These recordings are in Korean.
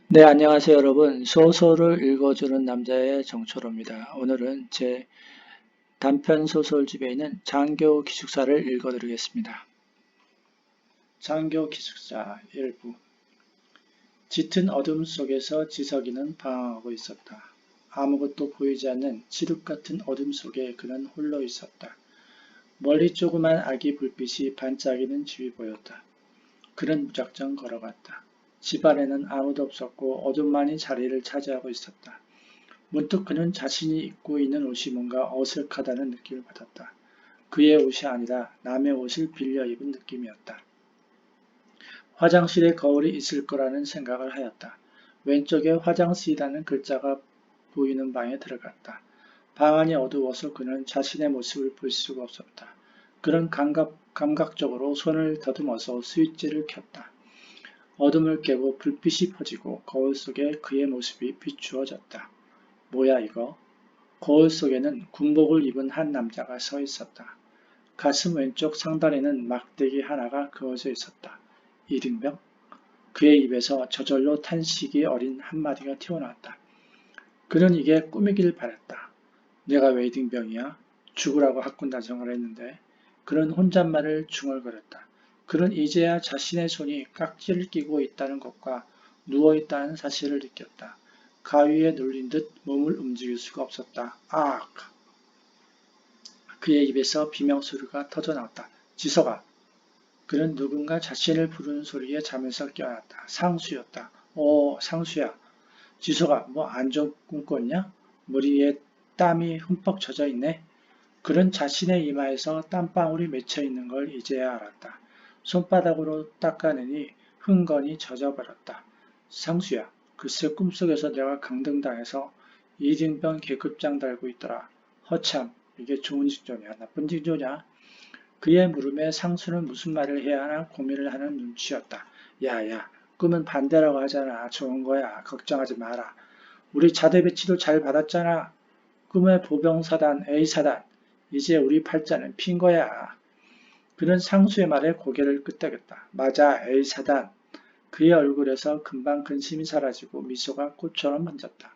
네, 안녕하세요, 여러분. 소설을 읽어주는 남자의 정초로입니다. 오늘은 제 단편 소설집에 있는 장교 기숙사를 읽어드리겠습니다. 장교 기숙사 일부. 짙은 어둠 속에서 지석이는 방황하고 있었다. 아무것도 보이지 않는 칠흑 같은 어둠 속에 그는 홀로 있었다. 멀리 조그만 아기 불빛이 반짝이는 집이 보였다. 그는 무작정 걸어갔다. 집 안에는 아무도 없었고 어둠만이 자리를 차지하고 있었다. 문득 그는 자신이 입고 있는 옷이 뭔가 어색하다는 느낌을 받았다. 그의 옷이 아니라 남의 옷을 빌려 입은 느낌이었다. 화장실에 거울이 있을 거라는 생각을 하였다. 왼쪽에 화장실이라는 글자가 보이는 방에 들어갔다. 방 안이 어두워서 그는 자신의 모습을 볼 수가 없었다. 그는 감각적으로 손을 더듬어서 스위치를 켰다. 어둠을 깨고 불빛이 퍼지고 거울 속에 그의 모습이 비추어졌다. 뭐야 이거? 거울 속에는 군복을 입은 한 남자가 서 있었다. 가슴 왼쪽 상단에는 막대기 하나가 그어져 있었다. 이등병? 그의 입에서 저절로 탄식이 어린 한마디가 튀어나왔다. 그는 이게 꿈이길 바랬다. 내가 왜 이등병이야? 죽으라고 학군단성을 했는데. 그는 혼잣말을 중얼거렸다. 그는 이제야 자신의 손이 깍지를 끼고 있다는 것과 누워있다는 사실을 느꼈다. 가위에 눌린 듯 몸을 움직일 수가 없었다. 악! 그의 입에서 비명소리가 터져나왔다. 지석아! 그는 누군가 자신을 부르는 소리에 잠에서 깨어났다. 상수였다. 상수야. 지석아, 뭐 안 좋은 꿈 꿨냐? 머리에 땀이 흠뻑 젖어 있네. 그는 자신의 이마에서 땀방울이 맺혀 있는 걸 이제야 알았다. 손바닥으로 닦아내니 흥건히 젖어버렸다. 상수야, 글쎄 꿈속에서 내가 강등당해서 이등병 계급장 달고 있더라. 허참, 이게 좋은 징조냐, 나쁜 징조냐? 그의 물음에 상수는 무슨 말을 해야 하나 고민을 하는 눈치였다. 야야, 꿈은 반대라고 하잖아. 좋은 거야. 걱정하지 마라. 우리 자대 배치도 잘 받았잖아. 꿈의 보병사단 A사단. 이제 우리 팔자는 핀 거야. 그는 상수의 말에 고개를 끄덕였다. 맞아, A사단. 그의 얼굴에서 금방 근심이 사라지고 미소가 꽃처럼 번졌다.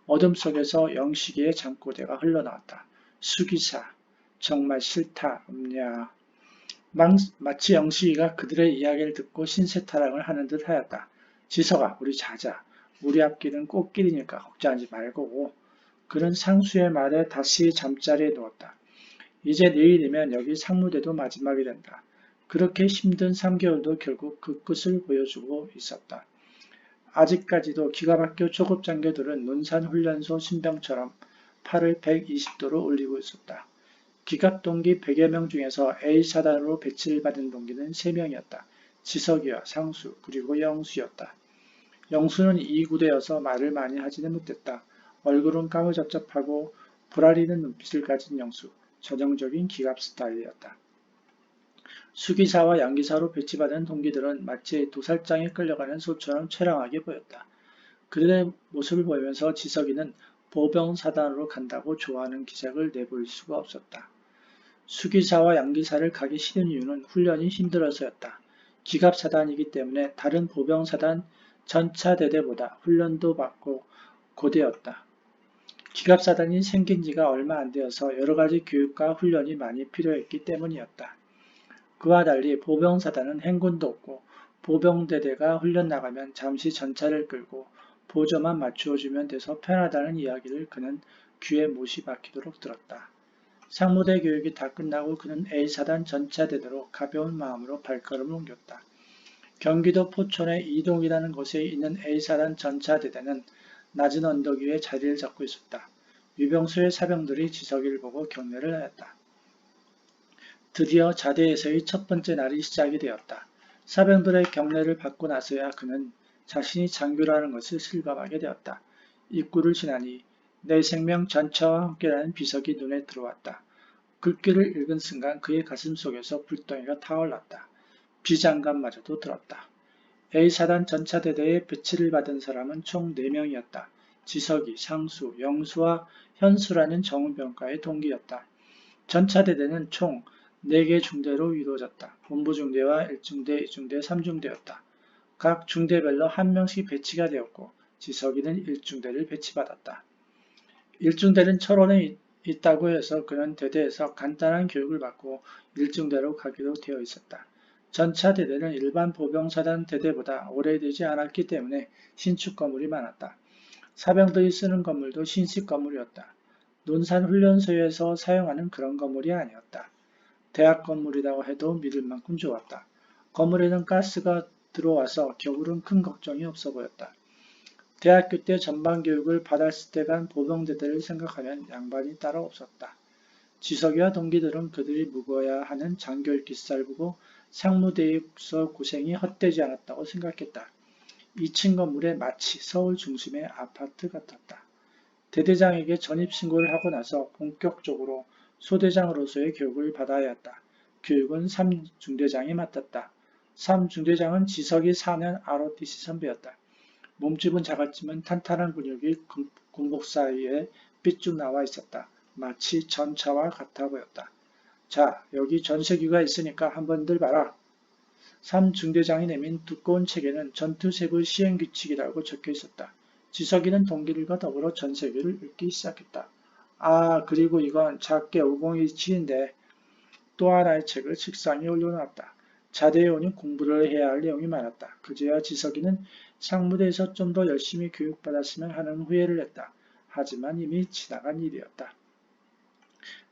어둠 속에서 영식이의 잠꼬대가 흘러나왔다. 수기사, 정말 싫다, 없냐. 마치 영식이가 그들의 이야기를 듣고 신세타락을 하는 듯 하였다. 지석아, 우리 자자. 우리 앞길은 꽃길이니까 걱정하지 말고. 그는 상수의 말에 다시 잠자리에 누웠다. 이제 내일이면 여기 상무대도 마지막이 된다. 그렇게 힘든 3개월도 결국 그 끝을 보여주고 있었다. 아직까지도 기가 막혀 초급 장교들은 논산훈련소 신병처럼 팔을 120도로 올리고 있었다. 기갑 동기 100여 명 중에서 A사단으로 배치를 받은 동기는 3명이었다. 지석이와 상수 그리고 영수였다. 영수는 이 구대여서 말을 많이 하지는 못했다. 얼굴은 까무잡잡하고 불아리는 눈빛을 가진 영수. 전형적인 기갑 스타일이었다. 수기사와 양기사로 배치받은 동기들은 마치 도살장에 끌려가는 소처럼 처량하게 보였다. 그들의 모습을 보면서 지석이는 보병사단으로 간다고 좋아하는 기색을 내볼 수가 없었다. 수기사와 양기사를 가기 싫은 이유는 훈련이 힘들어서였다. 기갑사단이기 때문에 다른 보병사단 전차대대보다 훈련도 받고 고되었다. 기갑사단이 생긴 지가 얼마 안 되어서 여러가지 교육과 훈련이 많이 필요했기 때문이었다. 그와 달리 보병사단은 행군도 없고 보병대대가 훈련 나가면 잠시 전차를 끌고 보조만 맞추어주면 돼서 편하다는 이야기를 그는 귀에 못이 박히도록 들었다. 상무대 교육이 다 끝나고 그는 A사단 전차대대로 가벼운 마음으로 발걸음을 옮겼다. 경기도 포천의 이동이라는 곳에 있는 A사단 전차대대는 낮은 언덕 위에 자리를 잡고 있었다. 유병수의 사병들이 지석이를 보고 경례를 하였다. 드디어 자대에서의 첫 번째 날이 시작이 되었다. 사병들의 경례를 받고 나서야 그는 자신이 장교라는 것을 실감하게 되었다. 입구를 지나니 내 생명 전차와 함께라는 비석이 눈에 들어왔다. 글귀를 읽은 순간 그의 가슴 속에서 불덩이가 타올랐다. 비장감마저도 들었다. A사단 전차대대에 배치를 받은 사람은 총 4명이었다. 지석이, 상수, 영수와 현수라는 정훈병과의 동기였다. 전차대대는 총 4개 중대로 이루어졌다. 본부중대와 1중대, 2중대, 3중대였다. 각 중대별로 한 명씩 배치가 되었고 지석이는 1중대를 배치받았다. 1중대는 철원에 있다고 해서 그는 대대에서 간단한 교육을 받고 1중대로 가기로 되어 있었다. 전차 대대는 일반 보병사단 대대보다 오래되지 않았기 때문에 신축 건물이 많았다. 사병들이 쓰는 건물도 신식 건물이었다. 논산훈련소에서 사용하는 그런 건물이 아니었다. 대학 건물이라고 해도 믿을 만큼 좋았다. 건물에는 가스가 들어와서 겨울은 큰 걱정이 없어 보였다. 대학교 때 전반교육을 받았을 때 간 보병대대를 생각하면 양반이 따로 없었다. 지석이와 동기들은 그들이 묵어야 하는 장교 일기살 보고 상무대에서 고생이 헛되지 않았다고 생각했다. 2층 건물에 마치 서울 중심의 아파트 같았다. 대대장에게 전입신고를 하고 나서 본격적으로 소대장으로서의 교육을 받아야 했다. 교육은 3중대장이 맡았다. 3중대장은 지석이 4년 ROTC 선배였다. 몸집은 작았지만 탄탄한 근육이 군복 사이에 삐쭉 나와 있었다. 마치 전차와 같아 보였다. 자, 여기 전세규가 있으니까 한번들 봐라. 3중대장이 내민 두꺼운 책에는 전투세부 시행규칙이라고 적혀 있었다. 지석이는 동기들과 더불어 전세규를 읽기 시작했다. 아, 그리고 이건 작게 502칠인데 또 하나의 책을 책상에 올려놨다. 자대에 오니 공부를 해야 할 내용이 많았다. 그제야 지석이는 상무대에서 좀 더 열심히 교육받았으면 하는 후회를 했다. 하지만 이미 지나간 일이었다.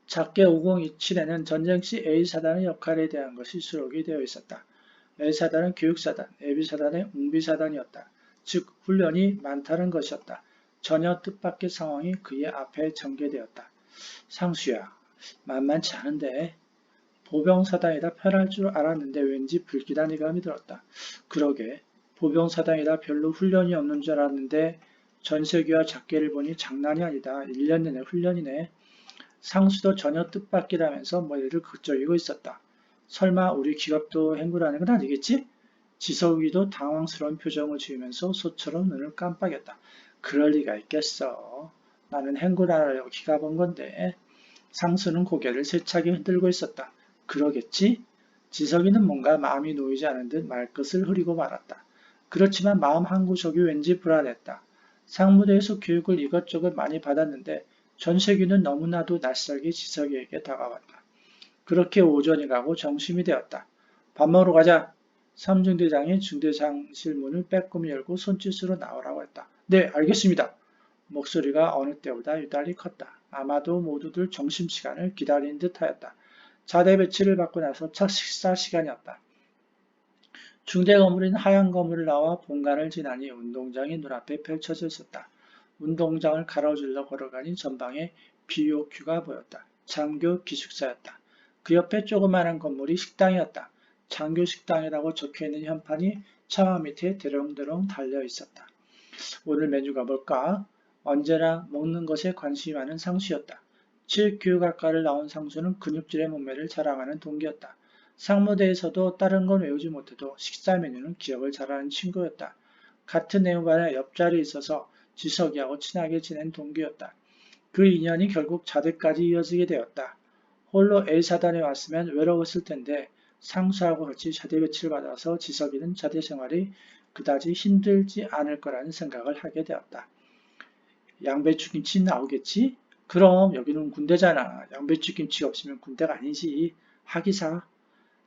작게 5027에는 전쟁 시 A사단의 역할에 대한 것이 수록이 되어 있었다. A사단은 교육사단, B사단의 웅비사단이었다. 즉 훈련이 많다는 것이었다. 전혀 뜻밖의 상황이 그의 앞에 전개되었다. 상수야, 만만치 않은데 보병사단이라 편할 줄 알았는데 왠지 불길한 예감이 들었다. 그러게 보병사단이라 별로 훈련이 없는 줄 알았는데 전세기와 작계를 보니 장난이 아니다. 1년 내내 훈련이네. 상수도 전혀 뜻밖이라면서 머리를 긁적이고 있었다. 설마 우리 기갑도 행구라는 건 아니겠지? 지석이도 당황스러운 표정을 지으면서 소처럼 눈을 깜빡였다. 그럴 리가 있겠어. 나는 행구라려고 기갑 온 건데. 상수는 고개를 세차게 흔들고 있었다. 그러겠지? 지석이는 뭔가 마음이 놓이지 않은 듯 말끝을 흐리고 말았다. 그렇지만 마음 한구석이 왠지 불안했다. 상무대에서 교육을 이것저것 많이 받았는데 전세규는 너무나도 낯설게 지석이에게 다가왔다. 그렇게 오전이 가고 점심이 되었다. 밥 먹으러 가자. 삼중대장이 중대장실 문을 빼꼼히 열고 손짓으로 나오라고 했다. 네, 알겠습니다. 목소리가 어느 때보다 유달리 컸다. 아마도 모두들 점심시간을 기다린 듯하였다. 자대 배치를 받고 나서 첫 식사 시간이었다. 중대 건물인 하얀 건물을 나와 본관을 지나니 운동장이 눈앞에 펼쳐져 있었다. 운동장을 가로질러 걸어가니 전방에 BOQ가 보였다. 장교 기숙사였다. 그 옆에 조그마한 건물이 식당이었다. 장교 식당이라고 적혀있는 현판이 창화 밑에 대롱대롱 달려 있었다. 오늘 메뉴가 뭘까? 언제나 먹는 것에 관심이 많은 상수였다. 체육교육학과를 나온 상수는 근육질의 몸매를 자랑하는 동기였다. 상무대에서도 다른 건 외우지 못해도 식사 메뉴는 기억을 잘하는 친구였다. 같은 내후반에 옆자리에 있어서 지석이하고 친하게 지낸 동기였다. 그 인연이 결국 자대까지 이어지게 되었다. 홀로 A사단에 왔으면 외로웠을 텐데 상수하고 같이 자대 배치를 받아서 지석이는 자대 생활이 그다지 힘들지 않을 거라는 생각을 하게 되었다. 양배추김치 나오겠지? 그럼 여기는 군대잖아. 양배추김치 없으면 군대가 아니지. 하기사.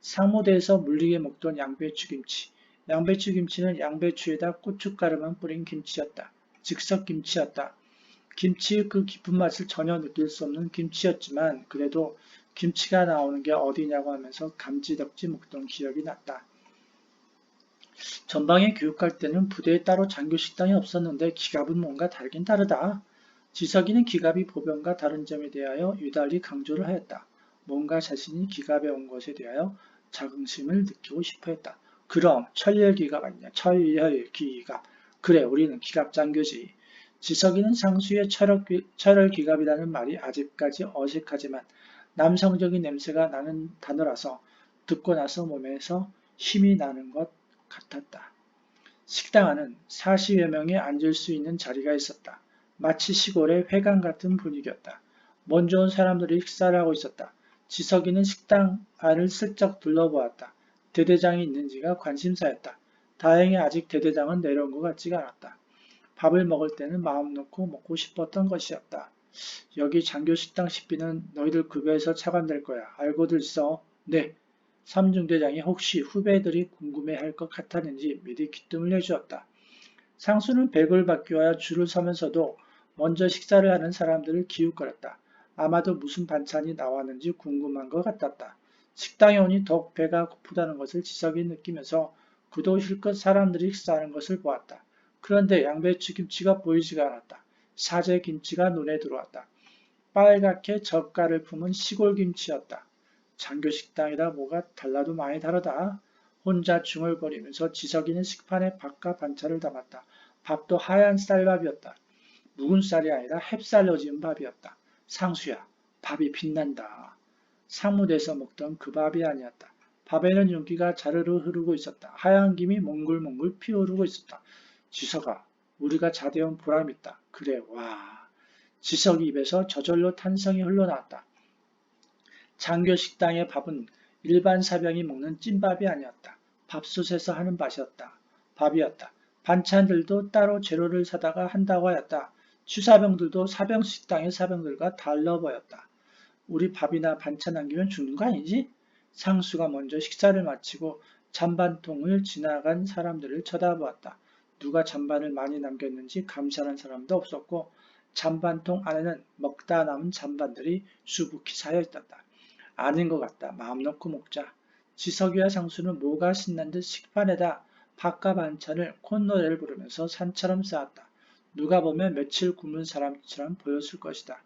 상무대에서 물리게 먹던 양배추김치. 양배추김치는 양배추에다 고춧가루만 뿌린 김치였다. 즉석김치였다. 김치의 그 깊은 맛을 전혀 느낄 수 없는 김치였지만 그래도 김치가 나오는 게 어디냐고 하면서 감지덕지 먹던 기억이 났다. 전방에 교육할 때는 부대에 따로 장교 식당이 없었는데 기갑은 뭔가 다르긴 다르다. 지석이는 기갑이 보병과 다른 점에 대하여 유달리 강조를 하였다. 뭔가 자신이 기갑에 온 것에 대하여 자긍심을 느끼고 싶어 했다. 그럼 철렬기갑 아니냐. 철렬기갑. 그래 우리는 기갑장교지. 지석이는 상수의 철혈기갑이라는 말이 아직까지 어색하지만 남성적인 냄새가 나는 단어라서 듣고 나서 몸에서 힘이 나는 것 같았다. 식당 안은 40여 명이 앉을 수 있는 자리가 있었다. 마치 시골의 회관 같은 분위기였다. 먼저 온 사람들이 식사를 하고 있었다. 지석이는 식당 안을 슬쩍 둘러보았다. 대대장이 있는지가 관심사였다. 다행히 아직 대대장은 내려온 것 같지가 않았다. 밥을 먹을 때는 마음 놓고 먹고 싶었던 것이었다. 여기 장교 식당 식비는 너희들 급여에서 차관될 거야. 알고들 있어? 네. 삼중대장이 혹시 후배들이 궁금해할 것 같았는지 미리 귀뜸을 내주었다. 상수는 백을 받기 위하여 줄을 서면서도 먼저 식사를 하는 사람들을 기웃거렸다. 아마도 무슨 반찬이 나왔는지 궁금한 것 같았다. 식당에 오니 더욱 배가 고프다는 것을 지석이 느끼면서 그도 실컷 사람들이 식사하는 것을 보았다. 그런데 양배추 김치가 보이지가 않았다. 사제 김치가 눈에 들어왔다. 빨갛게 젓갈을 품은 시골 김치였다. 장교 식당이라 뭐가 달라도 많이 다르다. 혼자 중얼거리면서 지석이는 식판에 밥과 반찬을 담았다. 밥도 하얀 쌀밥이었다. 묵은 쌀이 아니라 햅쌀로 지은 밥이었다. 상수야, 밥이 빛난다. 상무대에서 먹던 그 밥이 아니었다. 밥에는 윤기가 자르르 흐르고 있었다. 하얀 김이 몽글몽글 피어오르고 있었다. 지석아, 우리가 잘해온 보람있다. 그래, 와. 지석이 입에서 저절로 탄성이 흘러나왔다. 장교 식당의 밥은 일반 사병이 먹는 찐밥이 아니었다. 밥솥에서 하는 밥이었다. 반찬들도 따로 재료를 사다가 한다고 하였다. 취사병들도 사병 식당의 사병들과 달라 보였다. 우리 밥이나 반찬 남기면 죽는 거 아니지? 상수가 먼저 식사를 마치고 잔반통을 지나간 사람들을 쳐다보았다. 누가 잔반을 많이 남겼는지 감시하는 사람도 없었고 잔반통 안에는 먹다 남은 잔반들이 수북히 쌓여 있었다. 아닌 것 같다. 마음 놓고 먹자. 지석이와 상수는 뭐가 신난 듯 식판에다 밥과 반찬을 콧노래를 부르면서 산처럼 쌓았다. 누가 보면 며칠 굶은 사람처럼 보였을 것이다.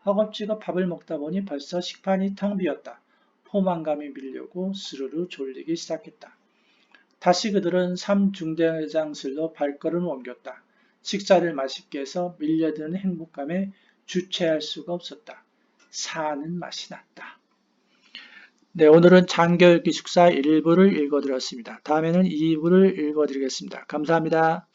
허겁지겁 밥을 먹다 보니 벌써 식판이 텅 비었다. 포만감이 밀려오고 스르르 졸리기 시작했다. 다시 그들은 삼중대장실로 발걸음을 옮겼다. 식사를 맛있게 해서 밀려드는 행복감에 주체할 수가 없었다. 사는 맛이 났다. 네, 오늘은 장교기숙사 1부를 읽어드렸습니다. 다음에는 2부를 읽어드리겠습니다. 감사합니다.